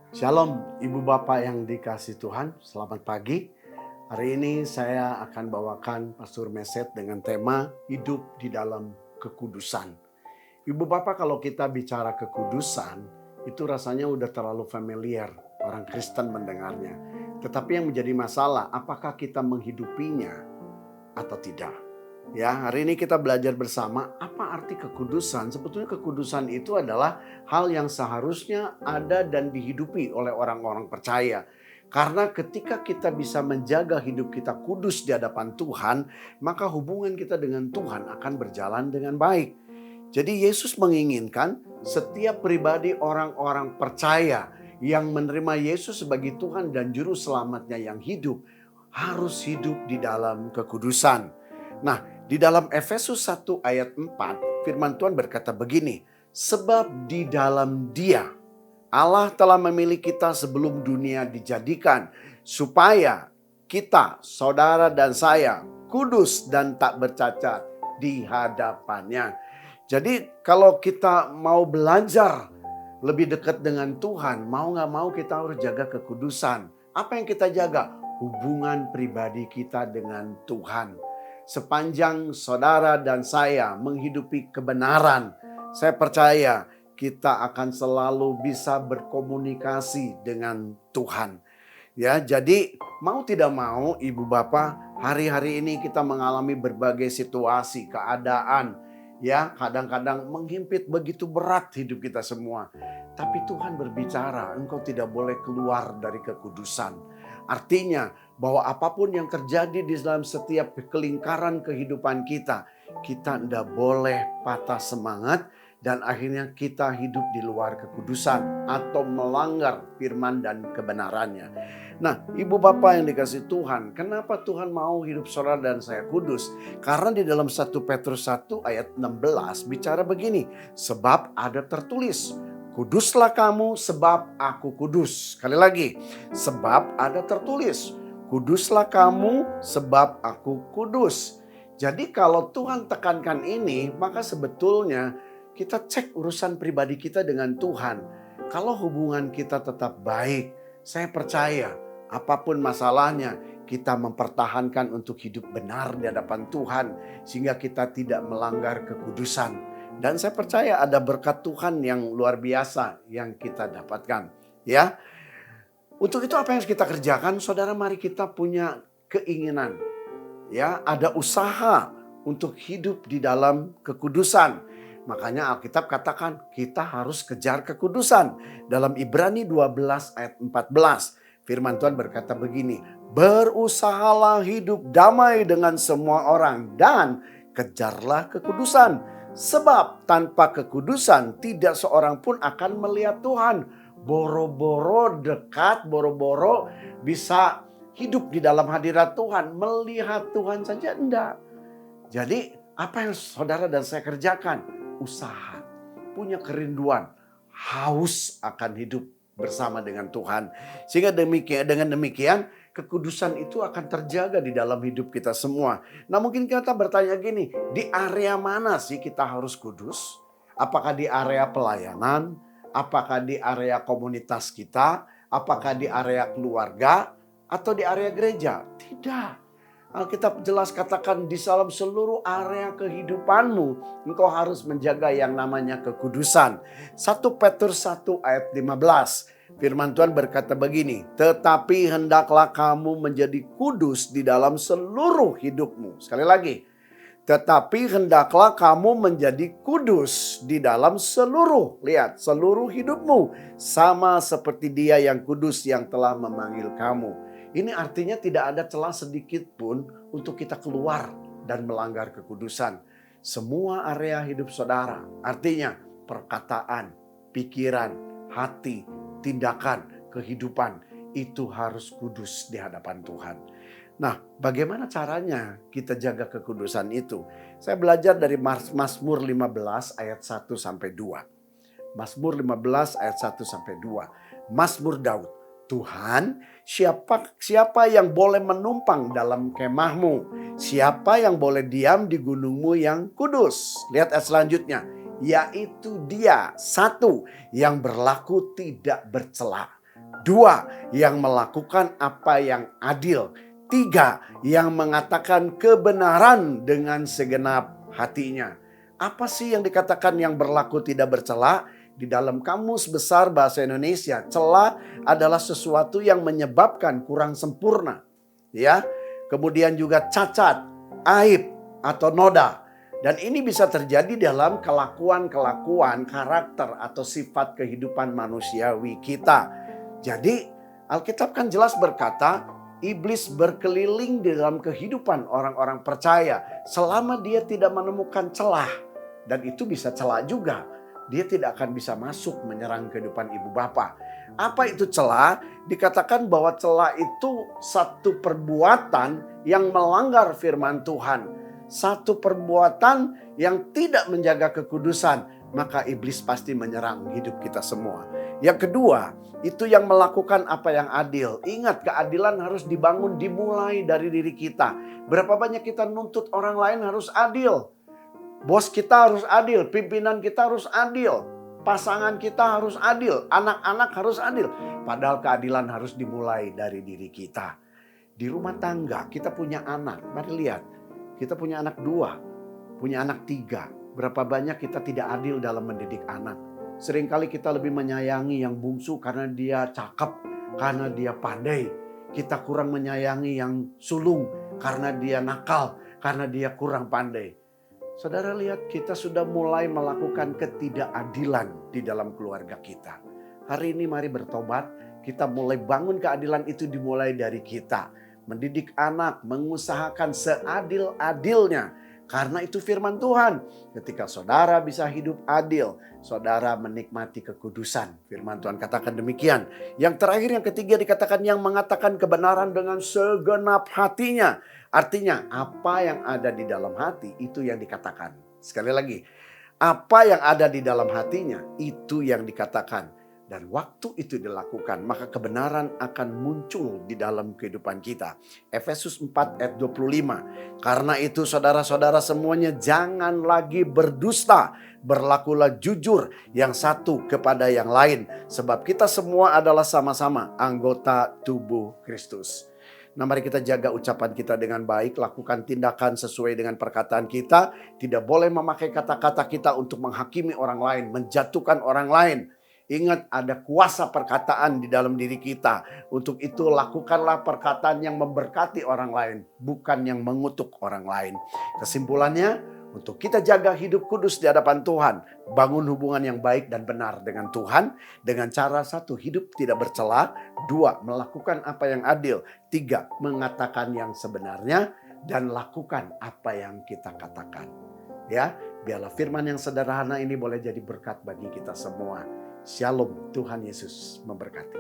Shalom Ibu Bapak yang dikasih Tuhan, selamat pagi. Hari ini saya akan bawakan Pastor Meset dengan tema hidup di dalam kekudusan. Ibu Bapak, kalau kita bicara kekudusan, itu rasanya udah terlalu familiar orang Kristen mendengarnya. Tetapi yang menjadi masalah, apakah kita menghidupinya atau tidak? Ya, hari ini kita belajar bersama apa arti kekudusan. Sebetulnya kekudusan itu adalah hal yang seharusnya ada dan dihidupi oleh orang-orang percaya. Karena ketika kita bisa menjaga hidup kita kudus di hadapan Tuhan, maka hubungan kita dengan Tuhan akan berjalan dengan baik. Jadi Yesus menginginkan setiap pribadi orang-orang percaya yang menerima Yesus sebagai Tuhan dan Juru Selamatnya yang hidup, harus hidup di dalam kekudusan. Nah, di dalam Efesus 1 ayat 4, firman Tuhan berkata begini, sebab di dalam Dia, Allah telah memilih kita sebelum dunia dijadikan, supaya kita, saudara dan saya, kudus dan tak bercacat di hadapannya. Jadi kalau kita mau belajar lebih dekat dengan Tuhan, mau gak mau kita harus jaga kekudusan. Apa yang kita jaga? Hubungan pribadi kita dengan Tuhan. Sepanjang saudara dan saya menghidupi kebenaran, saya percaya kita akan selalu bisa berkomunikasi dengan Tuhan. Ya, jadi mau tidak mau Ibu Bapak, hari-hari ini kita mengalami berbagai situasi, keadaan, ya, kadang-kadang menghimpit begitu berat hidup kita semua. Tapi Tuhan berbicara, engkau tidak boleh keluar dari kekudusan. Artinya bahwa apapun yang terjadi di dalam setiap kelingkaran kehidupan kita tidak boleh patah semangat dan akhirnya kita hidup di luar kekudusan atau melanggar firman dan kebenarannya. Nah, Ibu Bapak yang dikasih Tuhan, kenapa Tuhan mau hidup saudara dan saya kudus? Karena di dalam 1 Petrus 1 ayat 16 bicara begini, sebab ada tertulis, kuduslah kamu sebab aku kudus. Sekali lagi, sebab ada tertulis, kuduslah kamu sebab aku kudus. Jadi kalau Tuhan tekankan ini, maka sebetulnya kita cek urusan pribadi kita dengan Tuhan. Kalau hubungan kita tetap baik, saya percaya apapun masalahnya, kita mempertahankan untuk hidup benar di hadapan Tuhan. Sehingga kita tidak melanggar kekudusan. Dan saya percaya ada berkat Tuhan yang luar biasa yang kita dapatkan. Ya, untuk itu apa yang harus kita kerjakan? Saudara, mari kita punya keinginan. Ya, ada usaha untuk hidup di dalam kekudusan. Makanya Alkitab katakan kita harus kejar kekudusan. Dalam Ibrani 12 ayat 14. Firman Tuhan berkata begini. Berusahalah hidup damai dengan semua orang dan kejarlah kekudusan. Sebab tanpa kekudusan tidak seorang pun akan melihat Tuhan. Boro-boro dekat, boro-boro bisa hidup di dalam hadirat Tuhan. Melihat Tuhan saja enggak. Jadi apa yang saudara dan saya kerjakan? Usaha, punya kerinduan, haus akan hidup bersama dengan Tuhan. Sehingga dengan demikian kekudusan itu akan terjaga di dalam hidup kita semua. Nah, mungkin kita bertanya gini, di area mana sih kita harus kudus? Apakah di area pelayanan? Apakah di area komunitas kita? Apakah di area keluarga? Atau di area gereja? Tidak. Alkitab jelas katakan di dalam seluruh area kehidupanmu, engkau harus menjaga yang namanya kekudusan. 1 Petrus 1 ayat 15. Firman Tuhan berkata begini, tetapi hendaklah kamu menjadi kudus di dalam seluruh hidupmu. Sekali lagi, tetapi hendaklah kamu menjadi kudus di dalam seluruh, lihat, seluruh hidupmu. Sama seperti Dia yang kudus yang telah memanggil kamu. Ini artinya tidak ada celah sedikit pun untuk kita keluar dan melanggar kekudusan. Semua area hidup saudara, artinya perkataan, pikiran, hati, tindakan, kehidupan itu harus kudus di hadapan Tuhan. Nah, bagaimana caranya kita jaga kekudusan itu? Saya belajar dari Mazmur 15 ayat 1 sampai 2. Mazmur 15 ayat 1 sampai 2. Mazmur Daud. Tuhan, siapa yang boleh menumpang dalam kemahmu? Siapa yang boleh diam di gunungmu yang kudus? Lihat ayat selanjutnya. Yaitu Dia, satu, yang berlaku tidak bercela. 2, yang melakukan apa yang adil. 3, yang mengatakan kebenaran dengan segenap hatinya. Apa sih yang dikatakan yang berlaku tidak bercela? Di dalam Kamus Besar Bahasa Indonesia, cela adalah sesuatu yang menyebabkan kurang sempurna, ya. Kemudian juga cacat, aib atau noda. Dan ini bisa terjadi dalam kelakuan-kelakuan karakter atau sifat kehidupan manusiawi kita. Jadi Alkitab kan jelas berkata, iblis berkeliling di dalam kehidupan orang-orang percaya selama dia tidak menemukan celah. Dan itu bisa celah juga. Dia tidak akan bisa masuk menyerang kehidupan ibu bapa. Apa itu celah? Dikatakan bahwa celah itu satu perbuatan yang melanggar firman Tuhan. Satu perbuatan yang tidak menjaga kekudusan. Maka iblis pasti menyerang hidup kita semua. Yang kedua, itu yang melakukan apa yang adil. Ingat, keadilan harus dibangun dimulai dari diri kita. Berapa banyak kita nuntut orang lain harus adil. Bos kita harus adil, pimpinan kita harus adil, pasangan kita harus adil, anak-anak harus adil. Padahal keadilan harus dimulai dari diri kita. Di rumah tangga kita punya anak, mari lihat. Kita punya anak 2, punya anak 3. Berapa banyak kita tidak adil dalam mendidik anak. Seringkali kita lebih menyayangi yang bungsu karena dia cakep, karena dia pandai. Kita kurang menyayangi yang sulung karena dia nakal, karena dia kurang pandai. Saudara lihat, kita sudah mulai melakukan ketidakadilan di dalam keluarga kita. Hari ini mari bertobat, kita mulai bangun keadilan itu dimulai dari kita. Mendidik anak, mengusahakan seadil-adilnya. Karena itu firman Tuhan. Ketika saudara bisa hidup adil, saudara menikmati kekudusan. Firman Tuhan katakan demikian. Yang terakhir, yang ketiga dikatakan yang mengatakan kebenaran dengan segenap hatinya. Artinya apa yang ada di dalam hati itu yang dikatakan. Sekali lagi, apa yang ada di dalam hatinya itu yang dikatakan. Dan waktu itu dilakukan, maka kebenaran akan muncul di dalam kehidupan kita. Efesus 4 ayat 25. Karena itu saudara-saudara semuanya jangan lagi berdusta. Berlakulah jujur yang satu kepada yang lain. Sebab kita semua adalah sama-sama anggota tubuh Kristus. Nah, mari kita jaga ucapan kita dengan baik. Lakukan tindakan sesuai dengan perkataan kita. Tidak boleh memakai kata-kata kita untuk menghakimi orang lain. Menjatuhkan orang lain. Ingat, ada kuasa perkataan di dalam diri kita. Untuk itu lakukanlah perkataan yang memberkati orang lain. Bukan yang mengutuk orang lain. Kesimpulannya, untuk kita jaga hidup kudus di hadapan Tuhan. Bangun hubungan yang baik dan benar dengan Tuhan. Dengan cara 1, hidup tidak bercela. 2, melakukan apa yang adil. 3, mengatakan yang sebenarnya. Dan lakukan apa yang kita katakan. Ya, biarlah firman yang sederhana ini boleh jadi berkat bagi kita semua. Shalom, Tuhan Yesus memberkati.